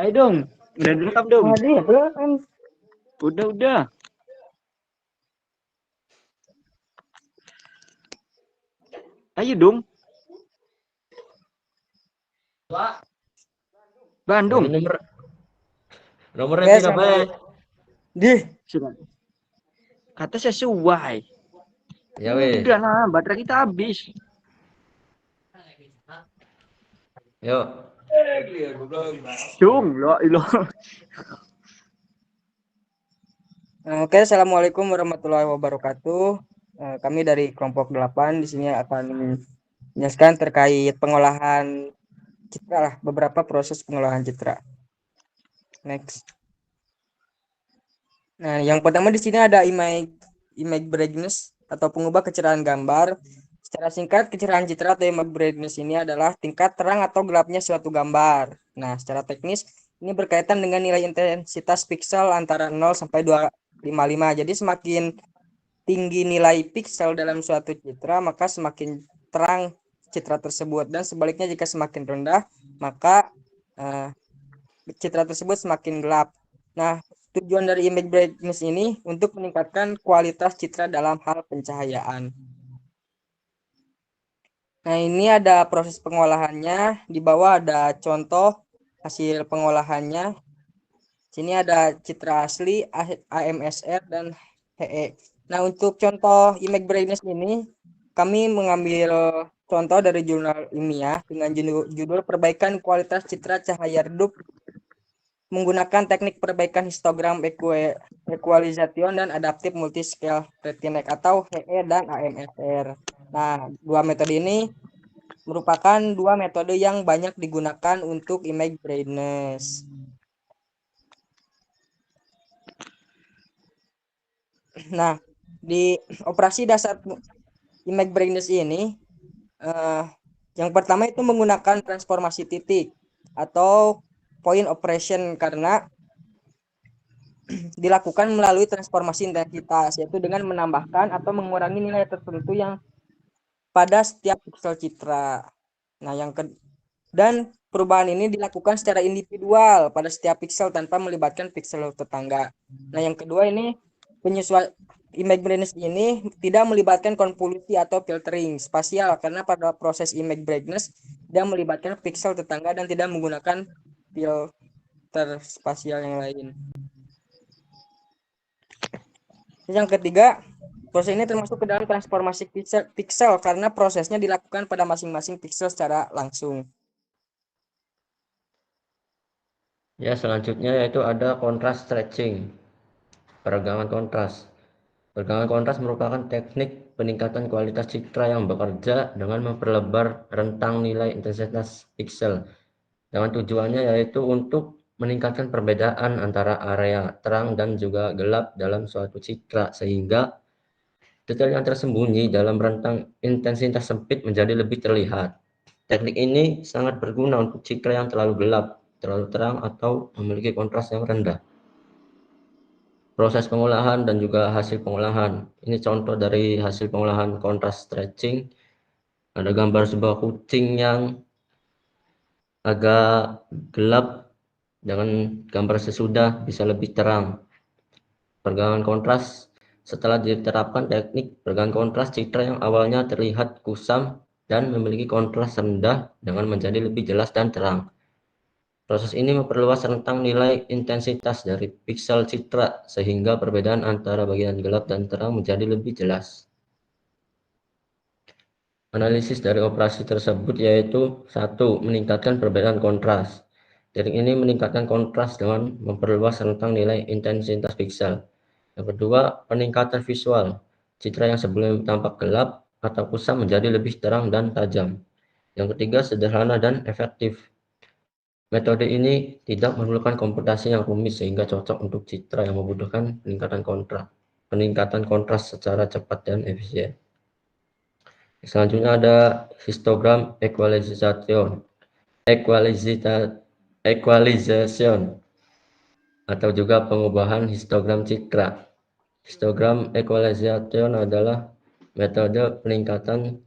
Ayo dong, udah direkam dong. Ada belum? Udah. Ayo dong. Ini Bandung. nomornya Oke, pira bae. Di. Sudah. Kata sesuai. Ya weh. Udah lah, baterai kita habis. Yuk. Dong, lo. Oke, assalamualaikum warahmatullahi wabarakatuh. Kami dari kelompok 8 di sini akan menjelaskan terkait pengolahan citra lah, beberapa proses pengolahan citra. Next. Nah, yang pertama di sini ada image brightness atau pengubah kecerahan gambar. Secara singkat, kecerahan citra atau image brightness ini adalah tingkat terang atau gelapnya suatu gambar. Nah, secara teknis ini berkaitan dengan nilai intensitas piksel antara 0 sampai 255. Jadi semakin tinggi nilai piksel dalam suatu citra, maka semakin terang citra tersebut, dan sebaliknya jika semakin rendah, maka citra tersebut semakin gelap. Nah, tujuan dari image brightness ini untuk meningkatkan kualitas citra dalam hal pencahayaan. Nah, ini ada proses pengolahannya. Di bawah ada contoh hasil pengolahannya. Sini ada citra asli, AMSR, dan HE. Nah, untuk contoh image brightness ini, kami mengambil contoh dari jurnal ilmiah dengan judul Perbaikan Kualitas Citra Cahaya Redup menggunakan teknik perbaikan histogram equalization dan adaptive multiscale retinek atau HE dan AMSR. Nah, dua metode ini merupakan dua metode yang banyak digunakan untuk image brightness. Nah, di operasi dasar image brightness ini, yang pertama itu menggunakan transformasi titik atau point operation karena dilakukan melalui transformasi intensitas, yaitu dengan menambahkan atau mengurangi nilai tertentu yang pada setiap piksel citra. Nah, dan perubahan ini dilakukan secara individual pada setiap piksel tanpa melibatkan piksel tetangga. Nah, yang kedua ini penyesuaian image brightness ini tidak melibatkan konvolusi atau filtering spasial karena pada proses image brightness tidak melibatkan piksel tetangga dan tidak menggunakan filter spasial yang lain. Yang ketiga, proses ini termasuk ke dalam transformasi piksel karena prosesnya dilakukan pada masing-masing piksel secara langsung. Ya, selanjutnya yaitu ada kontras stretching. Peregangan kontras. Peregangan kontras merupakan teknik peningkatan kualitas citra yang bekerja dengan memperlebar rentang nilai intensitas piksel. Dengan tujuannya yaitu untuk meningkatkan perbedaan antara area terang dan juga gelap dalam suatu citra sehingga detail yang tersembunyi dalam rentang intensitas sempit menjadi lebih terlihat. Teknik ini sangat berguna untuk citra yang terlalu gelap, terlalu terang, atau memiliki kontras yang rendah. Proses pengolahan dan juga hasil pengolahan. Ini contoh dari hasil pengolahan kontras stretching. Ada gambar sebuah kucing yang agak gelap dengan gambar sesudah bisa lebih terang. Peregangan kontras. Setelah diterapkan teknik peregangan kontras, citra yang awalnya terlihat kusam dan memiliki kontras rendah dengan menjadi lebih jelas dan terang. Proses ini memperluas rentang nilai intensitas dari piksel citra sehingga perbedaan antara bagian gelap dan terang menjadi lebih jelas. Analisis dari operasi tersebut yaitu 1. Meningkatkan perbedaan kontras. Teknik ini meningkatkan kontras dengan memperluas rentang nilai intensitas piksel. Yang kedua, peningkatan visual. Citra yang sebelumnya tampak gelap atau kusam menjadi lebih terang dan tajam. Yang ketiga, sederhana dan efektif. Metode ini tidak memerlukan komputasi yang rumit sehingga cocok untuk citra yang membutuhkan peningkatan kontras secara cepat dan efisien. Selanjutnya ada histogram equalization atau juga pengubahan histogram citra. Histogram equalization adalah metode peningkatan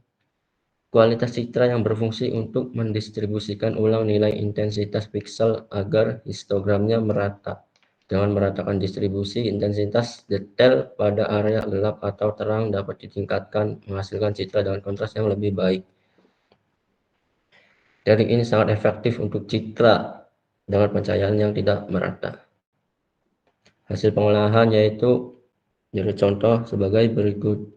kualitas citra yang berfungsi untuk mendistribusikan ulang nilai intensitas piksel agar histogramnya merata. Dengan meratakan distribusi intensitas detail pada area gelap atau terang dapat ditingkatkan, menghasilkan citra dengan kontras yang lebih baik. Teknik ini sangat efektif untuk citra dengan pencahayaan yang tidak merata. Hasil pengolahan yaitu jadi contoh sebagai berikut.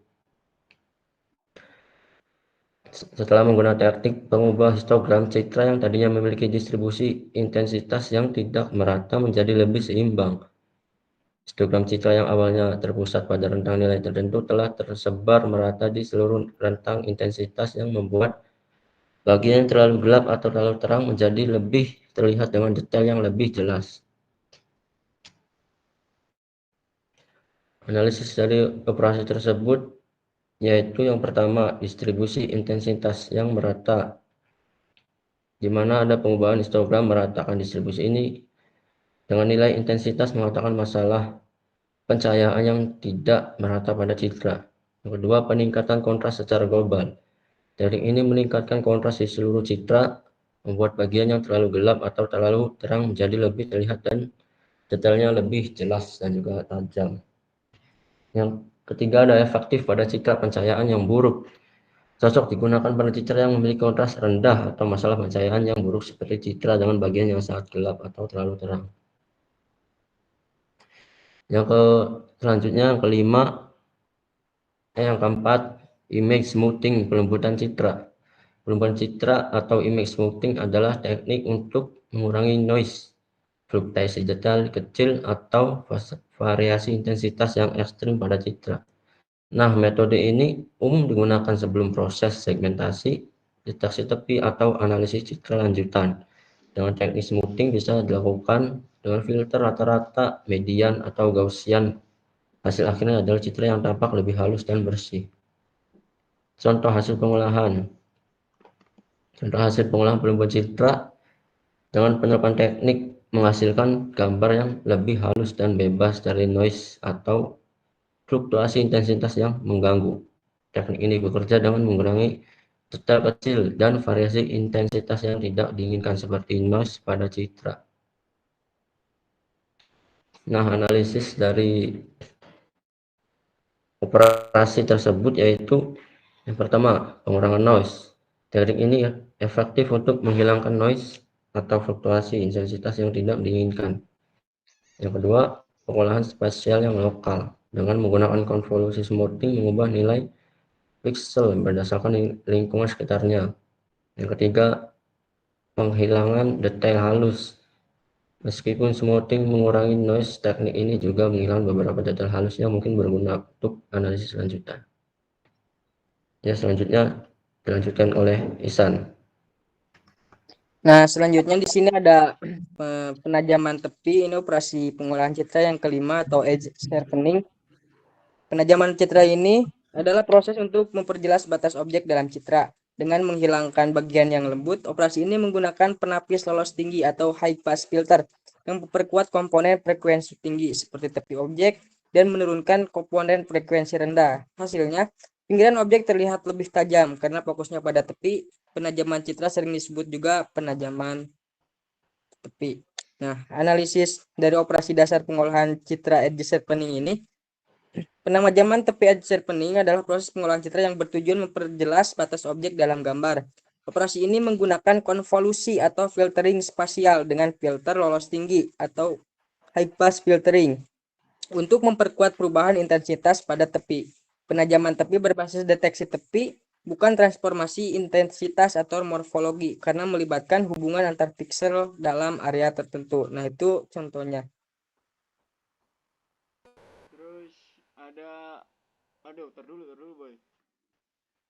Setelah menggunakan teknik pengubah histogram, citra yang tadinya memiliki distribusi intensitas yang tidak merata menjadi lebih seimbang. Histogram citra yang awalnya terpusat pada rentang nilai tertentu telah tersebar merata di seluruh rentang intensitas yang membuat bagian yang terlalu gelap atau terlalu terang menjadi lebih terlihat dengan detail yang lebih jelas. Analisis dari operasi tersebut yaitu yang pertama, distribusi intensitas yang merata, di mana ada pengubahan histogram meratakan distribusi ini dengan nilai intensitas mengatakan masalah pencahayaan yang tidak merata pada citra. Yang kedua, peningkatan kontras secara global. Teknik ini meningkatkan kontras di seluruh citra, membuat bagian yang terlalu gelap atau terlalu terang menjadi lebih terlihat dan detailnya lebih jelas dan juga tajam. Yang ketiga, ada efektif pada citra pencahayaan yang buruk. Cocok digunakan pada citra yang memiliki kontras rendah atau masalah pencahayaan yang buruk seperti citra dengan bagian yang sangat gelap atau terlalu terang. Selanjutnya yang kelima, yang keempat, image smoothing, pelembutan citra. Pelembutan citra atau image smoothing adalah teknik untuk mengurangi noise, fluktuasi detail kecil atau variasi intensitas yang ekstrim pada citra. Nah, metode ini umum digunakan sebelum proses segmentasi, deteksi tepi, atau analisis citra lanjutan. Dengan teknik smoothing bisa dilakukan dengan filter rata-rata, median, atau Gaussian. Hasil akhirnya adalah citra yang tampak lebih halus dan bersih. Contoh hasil pengolahan. Contoh hasil pengolahan pelembutan citra dengan penerapan teknik menghasilkan gambar yang lebih halus dan bebas dari noise atau fluktuasi intensitas yang mengganggu. Teknik ini bekerja dengan mengurangi detail kecil dan variasi intensitas yang tidak diinginkan seperti noise pada citra. Nah, analisis dari operasi tersebut yaitu yang pertama, pengurangan noise. Teknik ini efektif untuk menghilangkan noise atau fluktuasi intensitas yang tidak diinginkan. Yang kedua, pengolahan spasial yang lokal. Dengan menggunakan konvolusi smoothing mengubah nilai piksel berdasarkan lingkungan sekitarnya. Yang ketiga, penghilangan detail halus. Meskipun smoothing mengurangi noise, teknik ini juga menghilangkan beberapa detail halus yang mungkin berguna untuk analisis lanjutan. Ya, selanjutnya dilanjutkan oleh Ihsan. Nah, selanjutnya di sini ada penajaman tepi. Ini operasi pengolahan citra yang kelima atau edge sharpening. Penajaman citra ini adalah proses untuk memperjelas batas objek dalam citra. Dengan menghilangkan bagian yang lembut, operasi ini menggunakan penapis lolos tinggi atau high pass filter yang memperkuat komponen frekuensi tinggi seperti tepi objek dan menurunkan komponen frekuensi rendah. Hasilnya, pinggiran objek terlihat lebih tajam karena fokusnya pada tepi. Penajaman citra sering disebut juga penajaman tepi. Nah, analisis dari operasi dasar pengolahan citra edge sharpening ini. Penajaman tepi edge sharpening adalah proses pengolahan citra yang bertujuan memperjelas batas objek dalam gambar. Operasi ini menggunakan konvolusi atau filtering spasial dengan filter lolos tinggi atau high pass filtering untuk memperkuat perubahan intensitas pada tepi. Penajaman tepi berbasis deteksi tepi, bukan transformasi intensitas atau morfologi, karena melibatkan hubungan antar piksel dalam area tertentu. Nah, itu contohnya. Terus ada, terdulu boy.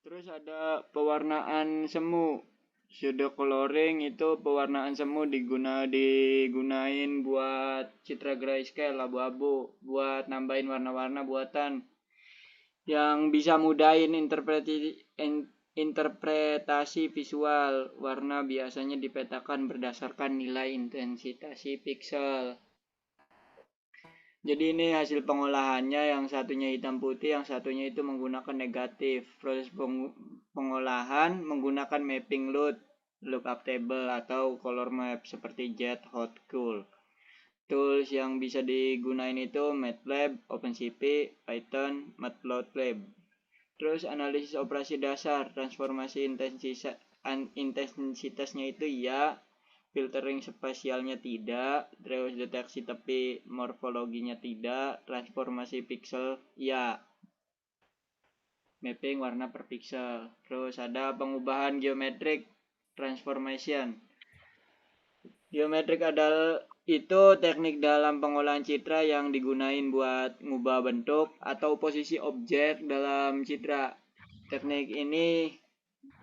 Terus ada pewarnaan semu. Pseudo coloring itu pewarnaan semu digunain buat citra grayscale abu-abu, buat nambahin warna-warna buatan yang bisa mudahin interpretasi visual. Warna biasanya dipetakan berdasarkan nilai intensitas piksel. Jadi ini hasil pengolahannya, yang satunya hitam putih, yang satunya itu menggunakan negatif. Proses pengolahan menggunakan mapping load, lookup table atau color map seperti jet, hot, cool. Tools yang bisa digunain itu MATLAB, OpenCV, Python, Matplotlib. Terus analisis operasi dasar, transformasi intensitasnya itu ya, filtering spasialnya tidak, terus deteksi tapi morfologinya tidak, transformasi pixel ya, mapping warna per pixel. Terus ada pengubahan geometric transformation. Geometrik adalah itu teknik dalam pengolahan citra yang digunain buat ngubah bentuk atau posisi objek dalam citra. Teknik ini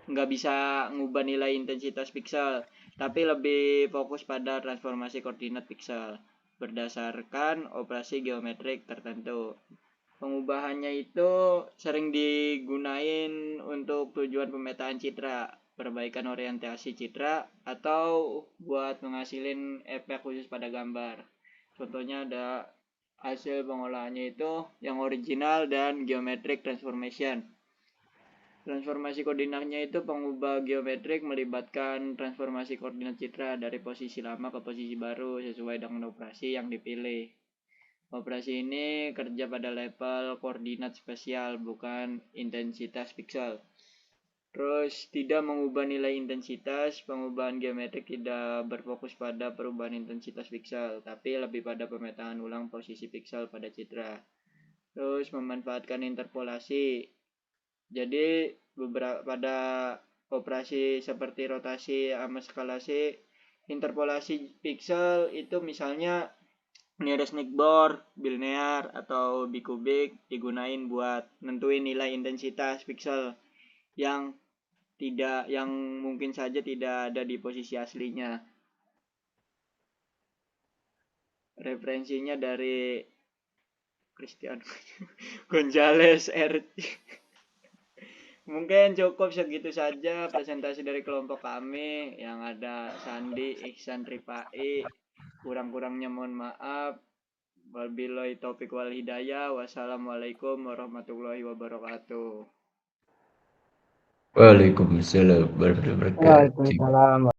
nggak bisa ngubah nilai intensitas pixel, tapi lebih fokus pada transformasi koordinat pixel berdasarkan operasi geometrik tertentu. Pengubahannya itu sering digunain untuk tujuan pemetaan citra, perbaikan orientasi citra, atau buat menghasilin efek khusus pada gambar. Contohnya ada hasil pengolahannya itu yang original dan geometric transformation. Transformasi koordinatnya itu pengubah geometrik melibatkan transformasi koordinat citra dari posisi lama ke posisi baru sesuai dengan operasi yang dipilih. Operasi ini kerja pada level koordinat spasial, bukan intensitas pixel. Terus tidak mengubah nilai intensitas, pengubahan geometrik tidak berfokus pada perubahan intensitas pixel, tapi lebih pada pemetaan ulang posisi pixel pada citra. Terus memanfaatkan interpolasi. Jadi pada operasi seperti rotasi sama skalasi, interpolasi pixel itu misalnya nearest neighbor, bilinear, atau bikubik digunain buat nentuin nilai intensitas pixel yang mungkin saja tidak ada di posisi aslinya. Referensinya dari Cristiano Gonzalez R. Mungkin cukup segitu saja presentasi dari kelompok kami yang ada Sandi, Ihsan, Rifai. Kurang-kurangnya mohon maaf. Wabillahi taufiq wal hidayah. Wassalamualaikum warahmatullahi wabarakatuh. Waalaikumsalam warahmatullahi wabarakatuh. Waalaikumsalam.